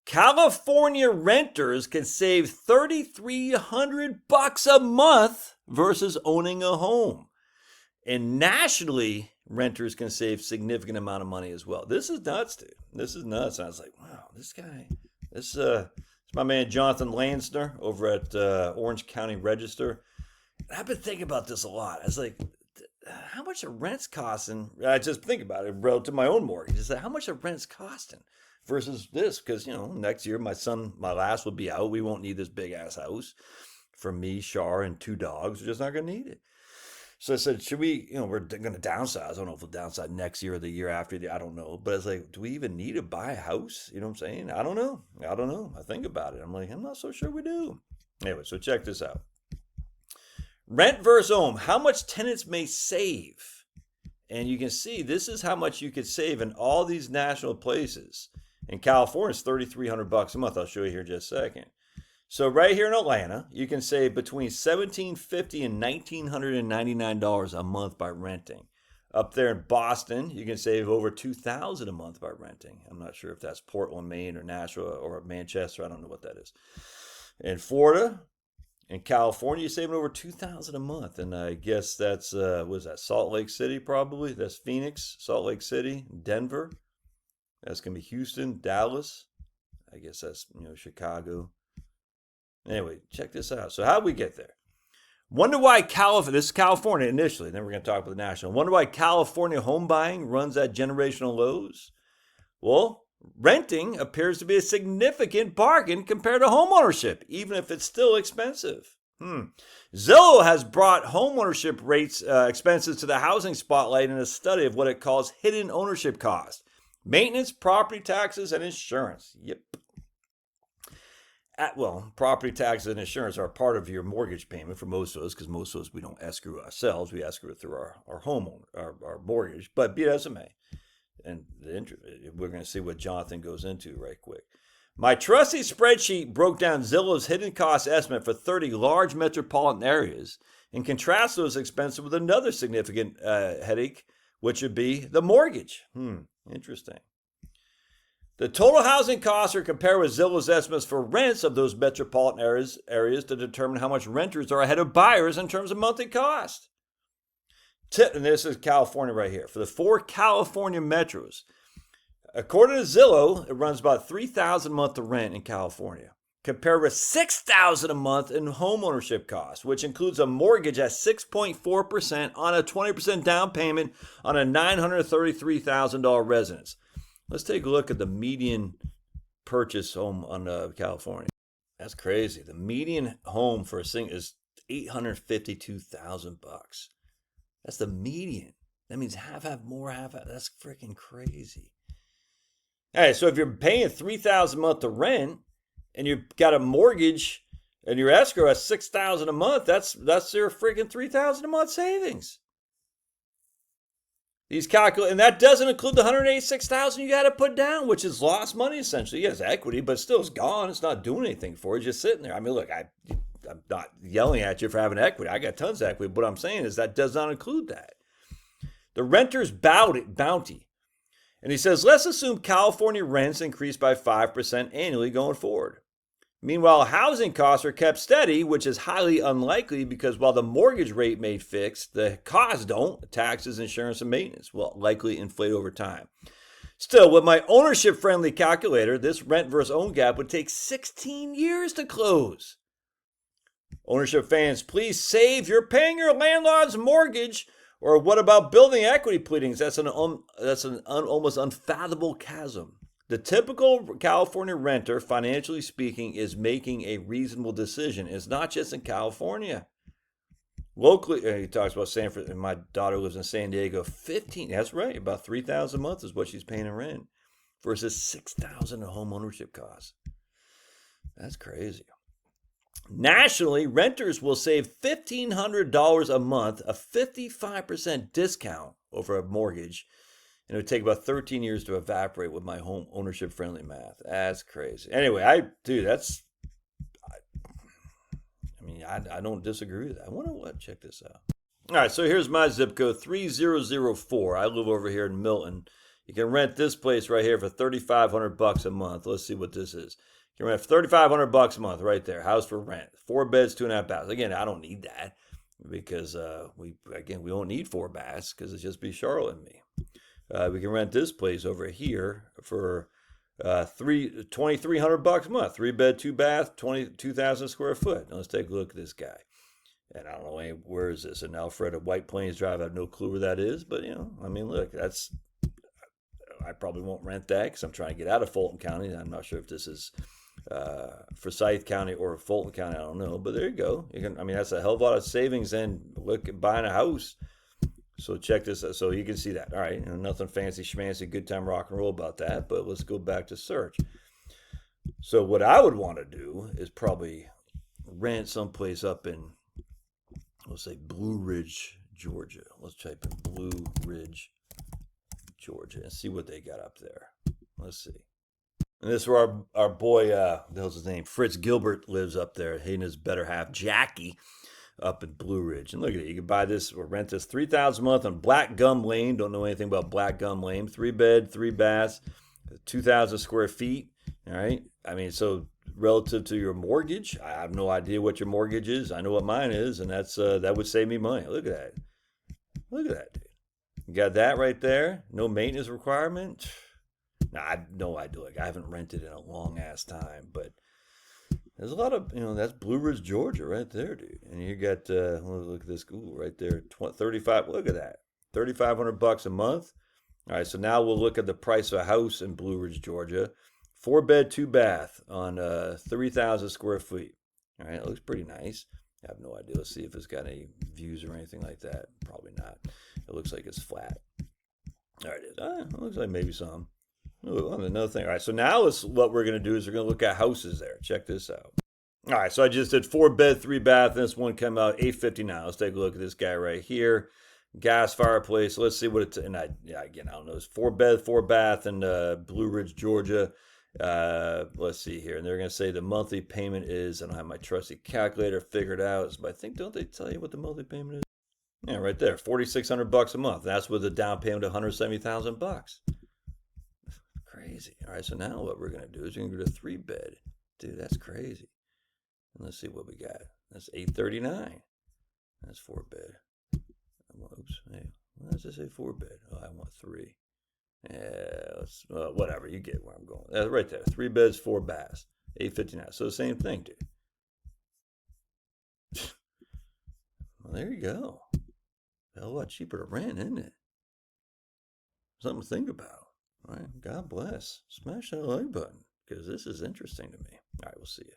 California renters can save $3,300 a month versus owning a home. And nationally, renters can save significant amount of money as well. This is nuts, dude. This is nuts. And I was like, wow, this guy, this is my man Jonathan Lansner over at Orange County Register. And I've been thinking about this a lot. I was like, how much are rents costing? I just think about it relative to my own mortgage. It's like, how much are rents costing versus this? Because, next year my last will be out. We won't need this big ass house for me, Shar, and 2 dogs. We're just not going to need it. So I said, should we, we're going to downsize. I don't know if we'll downsize next year or the year after. I don't know. But it's like, do we even need to buy a house? You know what I'm saying? I don't know. I think about it. I'm like, I'm not so sure we do. Anyway, so check this out. Rent versus own. How much tenants may save. And you can see this is how much you could save in all these national places. In California, it's $3,300 a month. I'll show you here in just a second. So right here in Atlanta, you can save between $1,750 and $1,999 a month by renting. Up there in Boston, you can save over $2,000 a month by renting. I'm not sure if that's Portland, Maine, or Nashville, or Manchester. I don't know what that is. In Florida, in California, you're saving over $2,000 a month. And I guess that's, what is that, Salt Lake City probably? That's Phoenix, Salt Lake City, Denver. That's going to be Houston, Dallas. I guess that's, Chicago. Anyway, check this out. So how did we get there? Wonder why this is California initially, then we're going to talk about the national. Wonder why California home buying runs at generational lows? Well, renting appears to be a significant bargain compared to homeownership, even if it's still expensive. Zillow has brought homeownership rates expenses to the housing spotlight in a study of what it calls hidden ownership costs. Maintenance, property taxes, and insurance. Yep. Property taxes and insurance are part of your mortgage payment for most of us, because most of us, we don't escrow ourselves. We escrow it through our homeowner, our mortgage. But be it as it may. And we're going to see what Jonathan goes into right quick. My trusty spreadsheet broke down Zillow's hidden cost estimate for 30 large metropolitan areas and contrasts those expenses with another significant headache, which would be the mortgage. Interesting. The total housing costs are compared with Zillow's estimates for rents of those metropolitan areas to determine how much renters are ahead of buyers in terms of monthly cost. And this is California right here. For the 4 California metros, according to Zillow, it runs about $3,000 a month to rent in California, compared with $6,000 a month in home ownership costs, which includes a mortgage at 6.4% on a 20% down payment on a $933,000 residence. Let's take a look at the median purchase home on California. That's crazy. The median home for a single is $852,000. That's the median. That means half, more, half. That's freaking crazy. All right, so if you're paying $3,000 a month to rent and you've got a mortgage and your escrow at $6,000 a month, that's your freaking $3,000 a month savings. And that doesn't include the $186,000 you got to put down, which is lost money essentially. Yes, equity, but still it's gone. It's not doing anything for you. It's just sitting there. I mean, look, I'm not yelling at you for having equity. I got tons of equity. But what I'm saying is that does not include that. The renter's bounty. And he says, let's assume California rents increase by 5% annually going forward. Meanwhile, housing costs are kept steady, which is highly unlikely because while the mortgage rate may fix, the costs don't. Taxes, insurance, and maintenance will likely inflate over time. Still, with my ownership-friendly calculator, this rent versus own gap would take 16 years to close. Ownership fans, please save. You're paying your landlord's mortgage. Or what about building equity pleadings? That's an almost unfathomable chasm. The typical California renter, financially speaking, is making a reasonable decision. It's not just in California. Locally, he talks about San Francisco, and my daughter lives in San Diego. That's right, about $3,000 a month is what she's paying in rent versus $6,000 in home ownership costs. That's crazy. Nationally, renters will save $1,500 a month, a 55% discount over a mortgage. And it would take about 13 years to evaporate with my home ownership friendly math. That's crazy. Anyway, I don't disagree with that. I wonder what, check this out. All right, so here's my zip code, 3004. I live over here in Milton. You can rent this place right here for $3,500 a month. Let's see what this is. You can rent for $3,500 a month right there. House for rent. 4 beds, 2.5 baths. Again, I don't need that because we don't need 4 baths because it's just be Charlotte and me. We can rent this place over here for $2,300 a month. 3 bed, 2 bath, 22,000 square foot. Now let's take a look at this guy. And I don't know where is this in Alfred at White Plains Drive. I have no clue where that is, but I mean, look, I probably won't rent that because I'm trying to get out of Fulton County. I'm not sure if this is Forsyth County or Fulton County. I don't know, but there you go. That's a hell of a lot of savings and look at buying a house. So check this out. So you can see that. All right, nothing fancy schmancy, good time rock and roll about that. But let's go back to search. So what I would want to do is probably rent someplace up in, let's say, Blue Ridge, Georgia. Let's type in Blue Ridge, Georgia, and see what they got up there. Let's see. And this is where our boy, what the hell's his name? Fritz Gilbert lives up there. He and his better half, Jackie, up in Blue Ridge. And look at it. You can buy this or rent this $3,000 a month on Black Gum Lane. Don't know anything about Black Gum Lane. 3 bed, 3 baths, 2,000 square feet. All right. So relative to your mortgage, I have no idea what your mortgage is. I know what mine is, and that would save me money. Look at that. Look at that, dude. You got that right there. No maintenance requirement. Nah, I have no idea. Like, I haven't rented in a long ass time, but there's a lot of, that's Blue Ridge, Georgia right there, dude. And you got, look at this school right there, 35, look at that, $3,500 a month. All right, so now we'll look at the price of a house in Blue Ridge, Georgia. 4 bed, 2 bath on 3,000 square feet. All right, it looks pretty nice. I have no idea. Let's see if it's got any views or anything like that. Probably not. It looks like it's flat. All right, it looks like maybe some. Ooh, another thing. All right, so now what we're going to do is we're going to look at houses there. Check this out. All right, so I just did 4 bed, 3 bath, and this one came out $859. Let's take a look at this guy right here. Gas fireplace. Let's see what it's. And I don't know. It's 4 bed, 4 bath in Blue Ridge, Georgia. Let's see here, and they're going to say the monthly payment is. I don't have my trusty calculator figured out, but I think, don't they tell you what the monthly payment is? Yeah, right there, $4,600 a month. That's with a down payment of $170,000. Crazy. All right, so now what we're going to do is we're going to go to 3 bed. Dude, that's crazy. And let's see what we got. That's $839. That's 4 bed. Oops. Hey, why does it say 4 bed? Oh, I want 3. Yeah, whatever. You get where I'm going. That's right there. 3 beds, 4 baths. $859. So the same thing, dude. Well, there you go. Hell of a lot cheaper to rent, isn't it? Something to think about. All right, God bless. Smash that like button because this is interesting to me. All right, we'll see you.